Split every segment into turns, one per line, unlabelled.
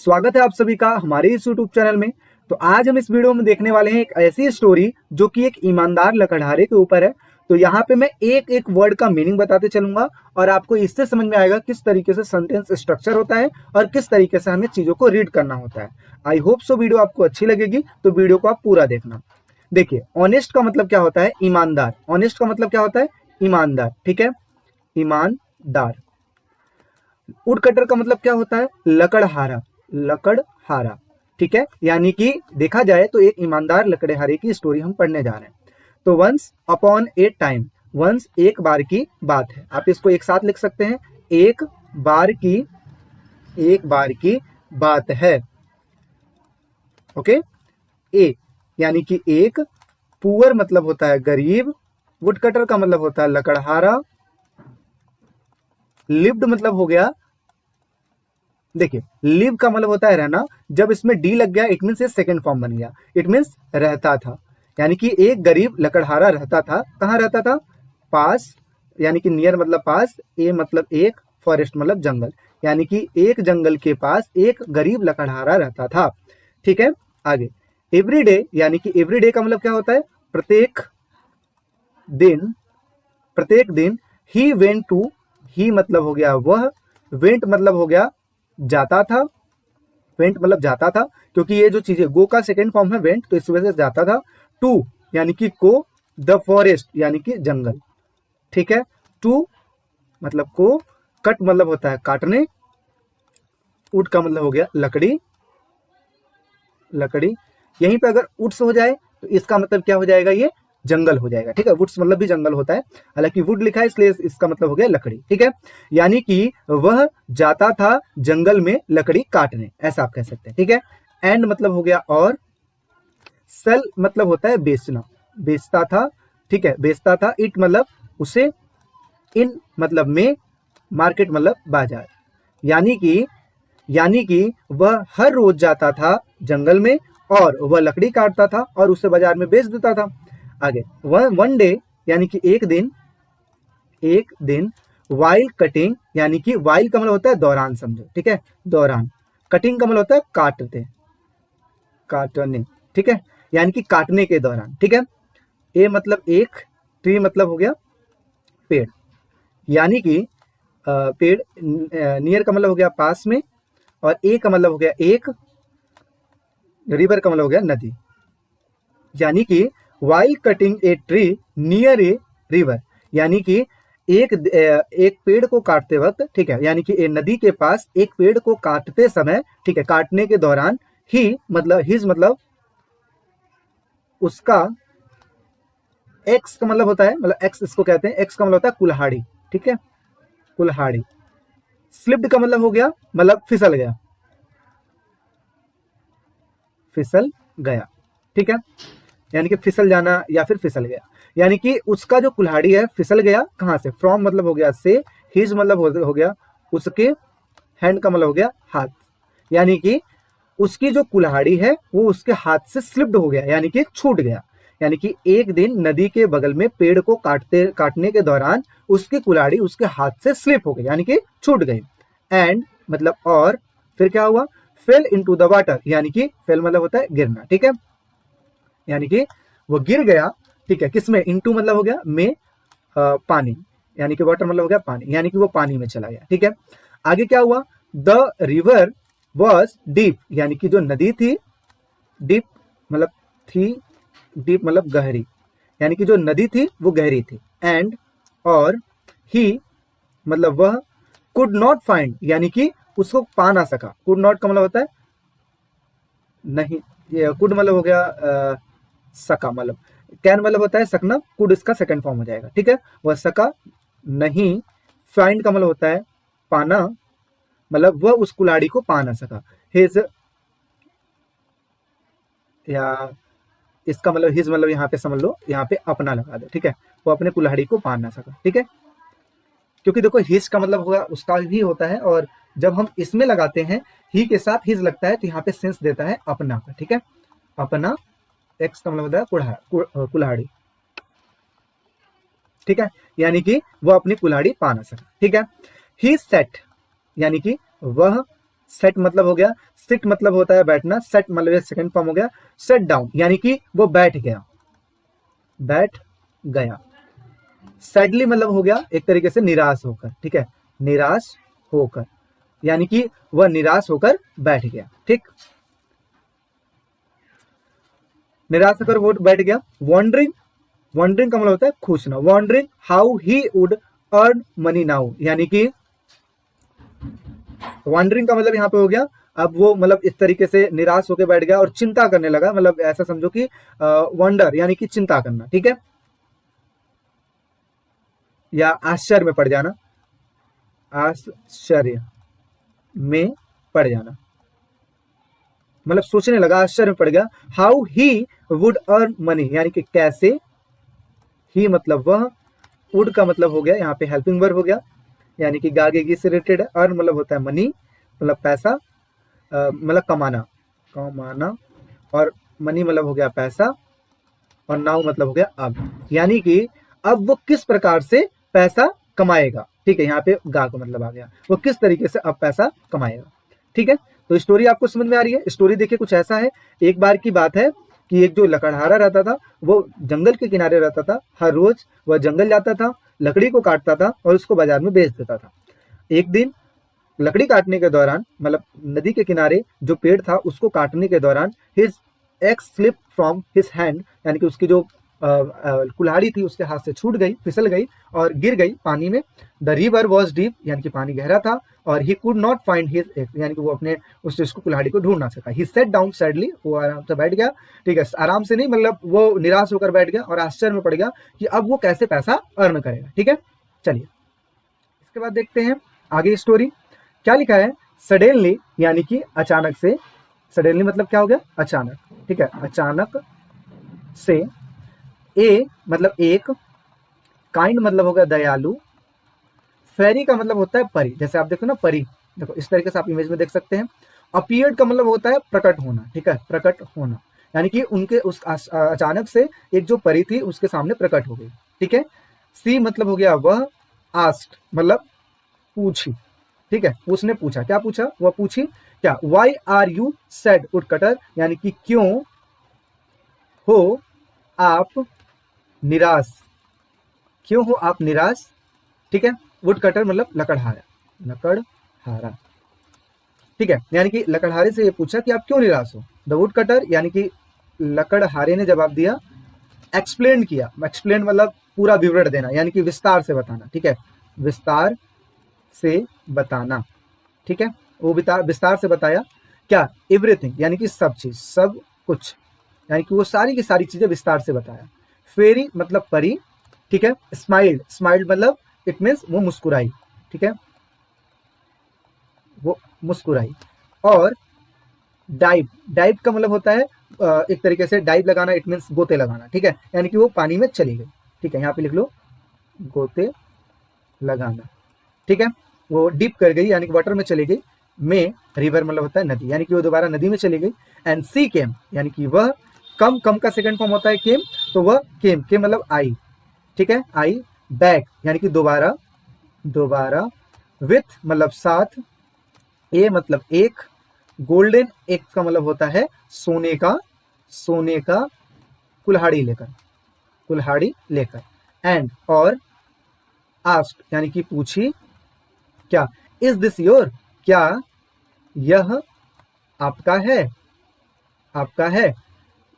स्वागत है आप सभी का हमारे इस YouTube चैनल में। तो आज हम इस वीडियो में देखने वाले हैं एक ऐसी स्टोरी जो कि एक ईमानदार लकड़हारे के ऊपर है। तो यहाँ पे मैं एक एक वर्ड का मीनिंग बताते चलूंगा और आपको इससे समझ में आएगा किस तरीके से सेंटेंस स्ट्रक्चर होता है और किस तरीके से हमें चीजों को रीड करना होता है। आई होप सो वीडियो आपको अच्छी लगेगी, तो वीडियो को आप पूरा देखना। देखिए, ऑनेस्ट का मतलब क्या होता है? ईमानदार। ऑनेस्ट का मतलब क्या होता है? ईमानदार। ठीक है, ईमानदार। वुड कटर का मतलब क्या होता है? लकड़हारा। लकड़हारा। ठीक है, यानी कि देखा जाए तो एक ईमानदार लकड़हारे की स्टोरी हम पढ़ने जा रहे हैं। तो once upon a time, once एक बार की बात है। आप इसको एक साथ लिख सकते हैं, एक बार की बात है। ओके, ए यानी कि एक, पुअर मतलब होता है गरीब, वुड कटर का मतलब होता है लकड़हारा, लिव्ड मतलब हो गया, देखिए लिव का मतलब होता है रहना। जब इसमें डी लग गया इट मीन्स ये सेकंड फॉर्म बन गया, इट मीन्स रहता था। यानी कि एक गरीब लकड़हारा रहता था। कहाँ रहता था? पास, यानी कि नियर मतलब पास, ए मतलब एक, फॉरेस्ट मतलब जंगल, यानी कि एक जंगल के पास एक गरीब लकड़हारा रहता था। ठीक है, आगे एवरीडे, यानी कि एवरीडे का मतलब क्या होता है? प्रत्येक दिन, प्रत्येक दिन। ही वेंट टू, ही मतलब हो गया वह, वेंट मतलब हो गया जाता था, वेंट मतलब जाता था, क्योंकि ये जो चीजें गो का सेकेंड फॉर्म है वेंट, तो इस वजह से जाता था। टू यानी कि को, द फॉरेस्ट यानी कि जंगल। ठीक है, टू मतलब को, कट मतलब होता है काटने, वुड का मतलब हो गया लकड़ी, लकड़ी। यहीं पे अगर वुड्स हो जाए तो इसका मतलब क्या हो जाएगा? ये जंगल हो जाएगा। ठीक है, वुड्स मतलब भी जंगल होता है, हालांकि वुड लिखा है इसलिए इसका मतलब हो गया लकड़ी। ठीक है, यानी कि वह जाता था जंगल में लकड़ी काटने, ऐसा आप कह सकते हैं। ठीक है, एंड मतलब हो गया और, सेल मतलब होता है बेचना, बेचता था। ठीक है, बेचता था। इट मतलब उसे, इन मतलब में, मार्केट मतलब बाजार। यानी कि वह हर रोज जाता था जंगल में और वह लकड़ी काटता था और उसे बाजार में बेच देता था। आगे वन डे यानी कि एक दिन, एक दिन। वाइल कटिंग यानी कि वाइल का मतलब होता है दौरान, समझो। ठीक है, दौरान। कटिंग का मतलब होता है काटते, काटने। ठीक है, यानी कि काटने के दौरान। ठीक है, ए मतलब एक, ट्री मतलब हो गया पेड़, यानी कि पेड़, नियर का मतलब हो गया पास में, और ए का मतलब हो गया एक, रिवर का मतलब हो गया नदी। यानी कि while cutting a tree near a river, यानी कि एक पेड़ को काटते वक्त, ठीक है, यानी कि ए नदी के पास एक पेड़ को काटते समय, ठीक है, काटने के दौरान, ही मतलब हिज मतलब उसका, एक्स का मतलब होता है, मतलब एक्स इसको कहते हैं, एक्स का मतलब होता है कुल्हाड़ी। ठीक है, कुल्हाड़ी। स्लिप्ड का मतलब हो गया, मतलब फिसल गया, फिसल गया। ठीक है, यानी कि फिसल जाना या फिर फिसल गया, यानी कि उसका जो कुल्हाड़ी है फिसल गया। कहां से? फ्रॉम मतलब हो गया से, हिज मतलब हो गया उसके, हैंड का मतलब हो गया हाथ, यानी कि उसकी जो कुल्हाड़ी है वो उसके हाथ से स्लिप्ड हो गया, यानी कि छूट गया। यानी कि एक दिन नदी के बगल में पेड़ को काटने के दौरान उसकी कुल्हाड़ी उसके हाथ से स्लिप हो गई, यानी कि छूट गई। एंड मतलब और, फिर क्या हुआ? फेल इनटू द वाटर, यानी कि फेल मतलब होता है गिरना। ठीक है, यानी कि वो गिर गया। ठीक है, किसमें? इनटू मतलब हो गया में, पानी, यानी कि वाटर मतलब हो गया पानी, यानी कि वो पानी में चला गया। ठीक है, आगे क्या हुआ? द रिवर वॉज डीप, यानी कि जो नदी थी, डीप मतलब थी, डीप मतलब गहरी, यानी कि जो नदी थी वो गहरी थी। एंड और, ही मतलब वह, कुड नॉट फाइंड, यानी कि उसको पा ना सका। कुड नॉट का मतलब होता है नहीं, ये कुड मतलब हो गया सका, मतलब कैन मतलब होता है सकना, कुड इसका सेकंड फॉर्म हो जाएगा। ठीक है, वह सका नहीं। फाइंड का मतलब होता है पाना, मतलब वह उस कुल्हाड़ी को पा ना सका। हिज, या इसका मतलब हिज मतलब यहाँ पे समझ लो, यहाँ पे अपना लगा दो। ठीक है, वो अपने कुल्हाड़ी को पा ना सका। ठीक है, क्योंकि देखो हिज का मतलब होगा उसका भी होता है, और जब हम इसमें लगाते हैं ही के साथ हिज लगता है तो यहाँ पे सेंस देता है अपना का। ठीक है, अपना। एक्स का मतलब होता है कुल्हाड़ी। ठीक है, यानी कि वह अपनी कुल्हाड़ी पा ना सका। ठीक है, ही सेट, यानी कि वह सेट मतलब हो गया, सिट मतलब होता है बैठना, सेट मतलब सेकंड फॉर्म हो गया सेट डाउन, यानी कि वो बैठ गया, बैठ गया। सैडली मतलब हो गया एक तरीके से निराश होकर, ठीक है, निराश होकर, यानी कि वह निराश होकर बैठ गया, ठीक, निराश होकर वो बैठ गया। वॉन्डरिंग, वॉन्डरिंग का मतलब होता है खोजना, wondering how he would earn money now, यानी कि वॉन्डरिंग का मतलब यहाँ पे हो गया, अब वो मतलब इस तरीके से निराश होकर बैठ गया और चिंता करने लगा, मतलब ऐसा समझो कि वंडर यानी कि चिंता करना, ठीक है, या आश्चर्य में पड़ जाना, आश्चर्य में पड़ जाना, मतलब सोचने लगा, आश्चर्य में पड़ गया। How he would earn money, यानी कि कैसे, ही मतलब वह, वुड का मतलब हो गया यहाँ पे हेल्पिंग वर्ब हो गया, यानी कि गागेगी से रिलेटेड है, अर्न मतलब होता है मनी, मतलब पैसा, मतलब कमाना, कमाना, और मनी मतलब हो गया पैसा, और नाउ मतलब हो गया अब, यानी कि अब वो किस प्रकार से पैसा कमाएगा, ठीक है, यहाँ पे गा का मतलब आ गया, वो किस तरीके से अब पैसा कमाएगा, ठीक है। तो स्टोरी आपको समझ में आ रही है। स्टोरी देखिए कुछ ऐसा है, एक बार की बात है कि एक जो लकड़हारा रहता था वो जंगल के किनारे रहता था, हर रोज वह जंगल जाता था, लकड़ी को काटता था और उसको बाजार में बेच देता था। एक दिन लकड़ी काटने के दौरान, मतलब नदी के किनारे जो पेड़ था उसको काटने के दौरान, his ex slip from his hand, यानी कि उसकी जो कुल्हाड़ी थी उसके हाथ से छूट गई, फिसल गई और गिर गई पानी में। द रिवर वॉज डीप, यानी कि पानी गहरा था, और he could not find his ex, यानी कि वो अपने उसको कुल्हाड़ी को ढूंढ ना सका। ही सेट डाउन सैडली, वो आराम से बैठ गया, ठीक है, आराम से नहीं, मतलब वो निराश होकर बैठ गया और आश्चर्य में पड़ गया कि अब वो कैसे पैसा अर्न करेगा, ठीक है। चलिए इसके बाद देखते हैं आगे स्टोरी क्या लिखा है। सडनली यानी कि अचानक से, सडनली मतलब क्या हो गया, अचानक, ठीक है, अचानक से, ए मतलब एक, काइंड मतलब होगा दयालु, फेरी का मतलब होता है परी, जैसे आप देखो ना परी, देखो इस तरीके से आप इमेज में देख सकते हैं। अपीयर्ड का मतलब होता है प्रकट होना, ठीक है, प्रकट होना, यानी कि उनके उस अचानक से एक जो परी थी उसके सामने प्रकट हो गई, ठीक है। सी मतलब हो गया वह, आस्क्ड मतलब पूछी, ठीक है, उसने पूछा, क्या पूछा, वह पूछी क्या, why are you sad woodcutter, यानी कि क्यों हो आप निराश, क्यों हो आप निराश, ठीक है। वुड कटर मतलब लकड़हारा, लकड़हारा, ठीक है, यानी कि लकड़हारे से ये पूछा कि आप क्यों निराश हो। द वुड कटर यानी कि लकड़हारे ने जवाब दिया, एक्सप्लेन किया, एक्सप्लेन मतलब पूरा विवरण देना, यानी कि विस्तार से बताना, ठीक है, विस्तार से बताना, ठीक है, वो विस्तार से बताया क्या, एवरीथिंग यानी कि सब चीज, सब कुछ, यानी कि वो सारी की सारी चीजें विस्तार से बताया। फेरी मतलब परी, ठीक है। स्माइल्ड, स्माइल्ड मतलब इट मीन्स वो मुस्कुराई, ठीक है, वो मुस्कुराई। और डाइव, डाइव का मतलब होता है एक तरीके से डाइव लगाना, इट मीन्स गोते लगाना, ठीक है, यानी कि वो पानी में चली गई, ठीक है, यहाँ पे लिख लो गोते लगाना, ठीक है, वो डीप कर गई यानी कि वाटर में चली गई। में रिवर मतलब होता है नदी, यानी कि वो दोबारा नदी में चली गई। एंड सी केम यानी कि वह, कम, कम का सेकंड फॉर्म होता है केम, तो वह केम, केम मतलब आई, ठीक है, आई बैक यानी कि दोबारा, दोबारा, विथ मतलब साथ, ए मतलब एक, गोल्डन एक का मतलब होता है सोने का, सोने का कुल्हाड़ी लेकर, कुल्हाड़ी लेकर। एंड और आस्क्ड यानी कि पूछी क्या, इज दिस योर, क्या यह आपका है, आपका है।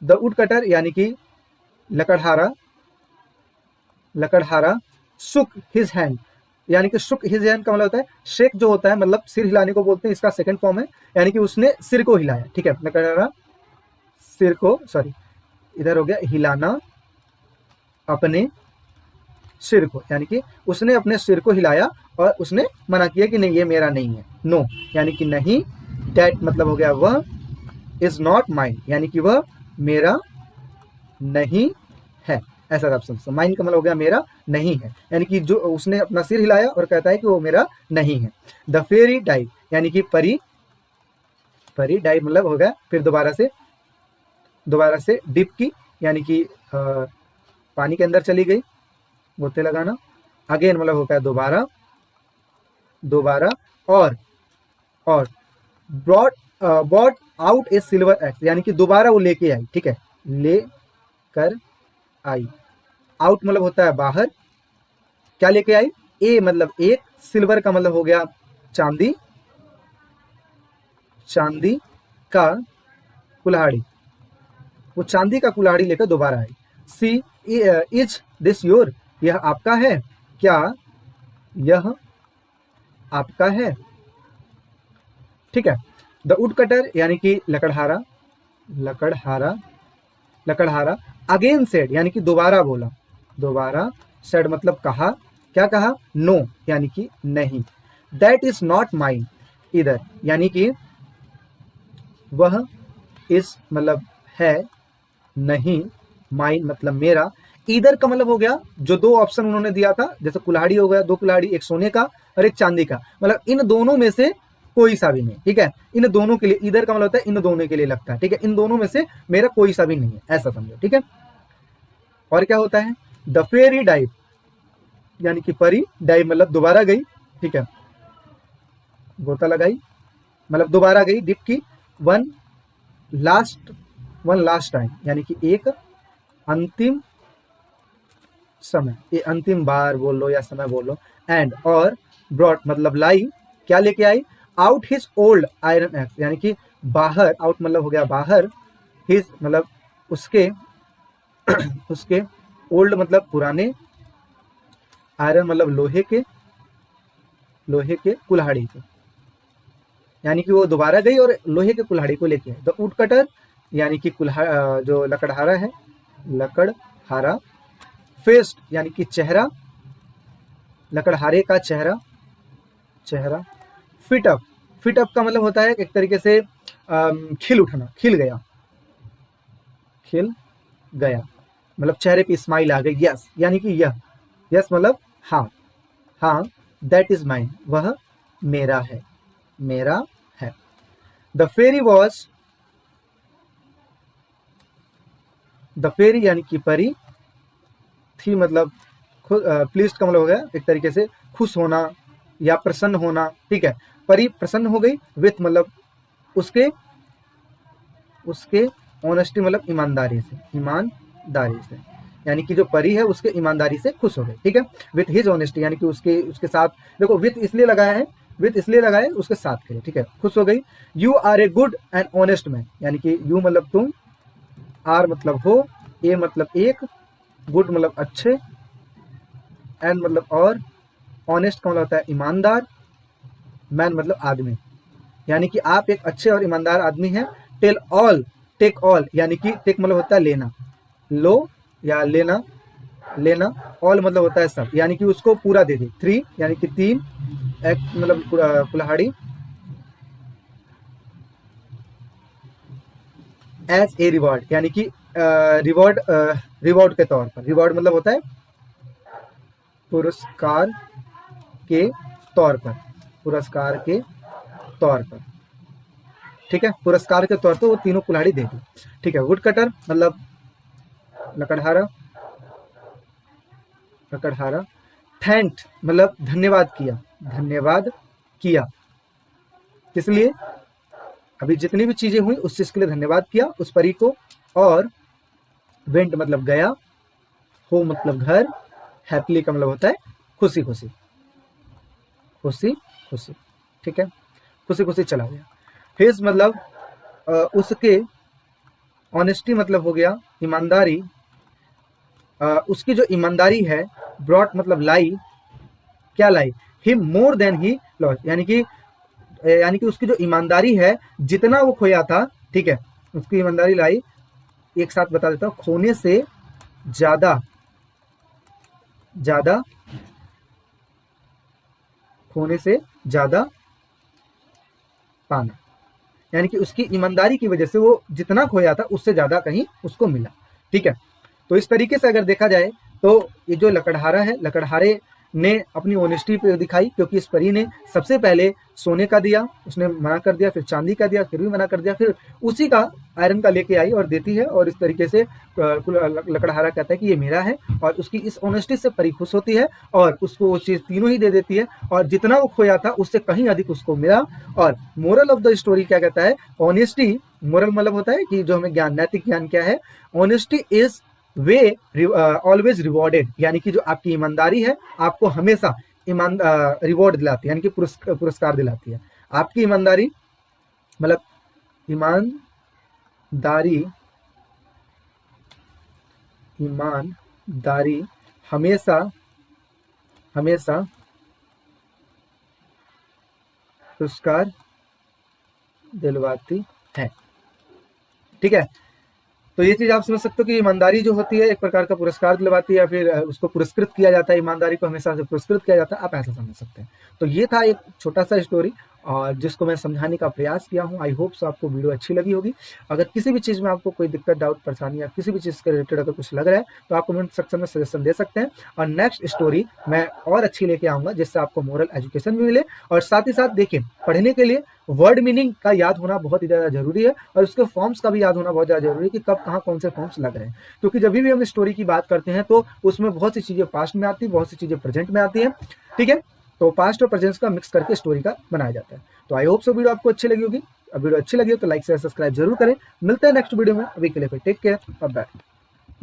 द वुड कटर यानी कि लकड़हारा, लकड़हारा शुक हिज हैंड, यानी कि शुक हिज हैंड का मतलब होता है शेक, जो होता है मतलब सिर हिलाने को बोलते हैं, इसका सेकंड फॉर्म है, यानी कि उसने सिर को हिलाया, ठीक है, लकड़हारा सिर को, सॉरी इधर हो गया हिलाना, अपने सिर को, यानी कि उसने अपने सिर को हिलाया और उसने मना किया कि नहीं ये मेरा नहीं है, नो यानी कि नहीं। दैट मतलब हो गया वह, इज नॉट माइन यानी कि वह मेरा नहीं है, ऐसा आप समझो, माइन का मतलब हो गया मेरा नहीं है, यानी कि जो उसने अपना सिर हिलाया और कहता है कि वो मेरा नहीं है। द फेरी डाइव यानी कि परी, परी डाइव मतलब हो गया फिर दोबारा से डिप की, यानी कि पानी के अंदर चली गई, गोते लगाना। अगेन मतलब होता है दोबारा, दोबारा, और ब्रॉट बॉट आउट ए सिल्वर एक्स, यानी कि दोबारा वो लेके आई, ठीक है, ले कर आई। आउट मतलब होता है बाहर, क्या लेके आई, ए मतलब एक, सिल्वर का मतलब हो गया चांदी, चांदी का कुल्हाड़ी, वो चांदी का कुल्हाड़ी लेकर दोबारा आई। सी इज दिस योर, यह आपका है, क्या यह आपका है, ठीक है। द वुड कटर यानी कि लकड़हारा, लकड़हारा, लकड़हारा अगेन सेड यानी कि दोबारा बोला, दोबारा, सेड मतलब कहा, क्या कहा, नो यानी कि नहीं। दैट इज नॉट माइन इधर, यानी कि वह इज मतलब है, नहीं, माइन मतलब मेरा, इधर का मतलब हो गया जो दो ऑप्शन उन्होंने दिया था, जैसे कुल्हाड़ी हो गया, दो कुल्हाड़ी, एक सोने का और एक चांदी का, मतलब इन दोनों में से कोई सा भी नहीं, ठीक है, इन दोनों के लिए, इधर का मतलब होता है इन दोनों के लिए लगता है, ठीक है, इन दोनों में से मेरा कोई सा भी नहीं है, ऐसा समझो, ठीक है। और क्या होता है, द फेरी डाइव यानी कि परी, डाइव मतलब दोबारा गई, ठीक है, गोता लगाई मतलब दोबारा गई, डिप की, वन लास्ट टाइम यानी कि एक अंतिम समय, ये अंतिम बार बोल लो या समय बोल लो, एंड और ब्रॉट मतलब लाई, क्या लेके आई, out his old iron axe यानी कि बाहर, आउट मतलब हो गया बाहर, हिज मतलब उसके उसके ओल्ड मतलब पुराने, आयरन मतलब लोहे के कुल्हाड़ी के, यानी कि वो दोबारा गई और लोहे के कुल्हाड़ी को लेके आई। द वुड कटर यानी कि जो लकड़हारा है, लकड़हारा, फेस्ट यानी कि चेहरा, लकड़हारे का चेहरा, चेहरा, फिट अप, फिट अप का मतलब होता है एक तरीके से खिल उठना, खिल गया, खिल गया मतलब चेहरे पे स्माइल आ गई, यस यानी कि यह, यस मतलब हाँ, हाँ, दैट इज माइन वह मेरा है, मेरा है। The fairy was, the fairy यानी कि परी, थी मतलब प्लीज्ड का मतलब हो गया एक तरीके से खुश होना या प्रसन्न होना, ठीक है, परी प्रसन्न हो गई, विथ मतलब उसके, उसके ऑनेस्टी मतलब ईमानदारी से, ईमानदारी से, यानी कि जो परी है उसके ईमानदारी से खुश हो गई, ठीक है। विथ हिज ऑनेस्टी यानी कि उसके साथ, देखो विथ इसलिए लगाया है, विथ इसलिए लगाया उसके साथ के लिए, ठीक है, खुश हो गई। You are a good and honest man यानी कि यू मतलब तुम, आर मतलब हो, ए मतलब एक, गुड मतलब अच्छे, एंड मतलब और, ऑनेस्ट का मतलब होता है ईमानदार, मैन मतलब आदमी, यानी कि आप एक अच्छे और ईमानदार आदमी हैं। टेल ऑल, टेक ऑल यानी कि टेक मतलब होता है लेना, लो या लेना, लेना, ऑल मतलब होता है सब, यानी कि उसको पूरा दे दे, थ्री यानी कि तीन, एक मतलब कुल्हाड़ी, एज ए रिवॉर्ड यानी कि रिवॉर्ड, रिवॉर्ड के तौर पर, रिवॉर्ड मतलब होता है पुरस्कार के तौर पर, पुरस्कार के तौर पर, ठीक है, पुरस्कार के तौर पर वो तीनों कुल्हाड़ी दे दी, ठीक है। वुड कटर मतलब लकड़हारा, लकड़हारा, थैंक्ड मतलब धन्यवाद किया, धन्यवाद किया, किस लिए, अभी जितनी भी चीजें हुई उस चीज के लिए धन्यवाद किया उस परी को, और वेंट मतलब गया, हो मतलब घर, हैप्पीली का मतलब होता है खुशी खुशी, खुशी खुशी, ठीक है, खुशी खुशी चला गया। हिज मतलब उसके, ऑनेस्टी मतलब हो गया ईमानदारी, उसकी जो ईमानदारी है, ब्रॉट मतलब लाई, क्या लाई, him more than he lost यानी कि उसकी जो ईमानदारी है, जितना वो खोया था, ठीक है, उसकी ईमानदारी लाई, एक साथ बता देता हूं, खोने से ज्यादा, ज्यादा, खोने से ज्यादा पाना, यानी कि उसकी ईमानदारी की वजह से वो जितना खोया था उससे ज्यादा कहीं उसको मिला, ठीक है। तो इस तरीके से अगर देखा जाए तो ये जो लकड़हारा है, लकड़हारे ने अपनी ऑनेस्टी दिखाई, क्योंकि इस परी ने सबसे पहले सोने का दिया, उसने मना कर दिया, फिर चांदी का दिया, फिर भी मना कर दिया, फिर उसी का आयरन का लेके आई और देती है, और इस तरीके से लकड़हारा कहता है कि ये मेरा है, और उसकी इस ऑनेस्टी से परी खुश होती है और उसको वो चीज़ तीनों ही दे देती है, और जितना वो खोया था उससे कहीं अधिक उसको मिला। और मोरल ऑफ द स्टोरी क्या कहता है, ऑनेस्टी, मोरल मतलब होता है कि जो हमें ज्ञान, नैतिक ज्ञान क्या है, honesty is way always rewarded, यानी कि जो आपकी ईमानदारी है आपको हमेशा रिवॉर्ड दिलाती है, यानी कि पुरस्कार दिलाती है। आपकी ईमानदारी मतलब ईमानदारी हमेशा पुरस्कार दिलवाती है। ठीक है, तो ये चीज आप समझ सकते हो कि ईमानदारी जो होती है एक प्रकार का पुरस्कार दिलवाती है, या फिर उसको पुरस्कृत किया जाता है, ईमानदारी को हमेशा से पुरस्कृत किया जाता है, आप ऐसा समझ सकते हैं। तो ये था एक छोटा सा स्टोरी और जिसको मैं समझाने का प्रयास किया हूँ। आई होप सो आपको वीडियो अच्छी लगी होगी। अगर किसी भी चीज़ में आपको कोई दिक्कत, डाउट, परेशानी या किसी भी चीज़ के रिलेटेड अगर कुछ लग रहा है तो आप कमेंट सेक्शन में सजेशन दे सकते हैं, और नेक्स्ट स्टोरी मैं और अच्छी लेके आऊँगा जिससे आपको मोरल एजुकेशन भी मिले। और साथ ही साथ देखिए, पढ़ने के लिए वर्ड मीनिंग का याद होना बहुत ही ज़्यादा जरूरी है, और उसके फॉर्म्स का भी याद होना बहुत ज़्यादा जरूरी है कि कब कहाँ कौन से फॉर्म्स लग रहे हैं, क्योंकि जब भी हम स्टोरी की बात करते हैं तो उसमें बहुत सी चीज़ें पास्ट में आती है, बहुत सी चीज़ें प्रेजेंट में आती है। ठीक है, तो पास्ट और प्रेजेंट का मिक्स करके स्टोरी का बनाया जाता है। तो आई होप सो वीडियो आपको अच्छी लगी होगी। वीडियो अच्छी लगी हो तो लाइक शेयर सब्सक्राइब जरूर करें। मिलते हैं नेक्स्ट वीडियो में, अभी के लिए फिर टेक केयर, बाय बाय।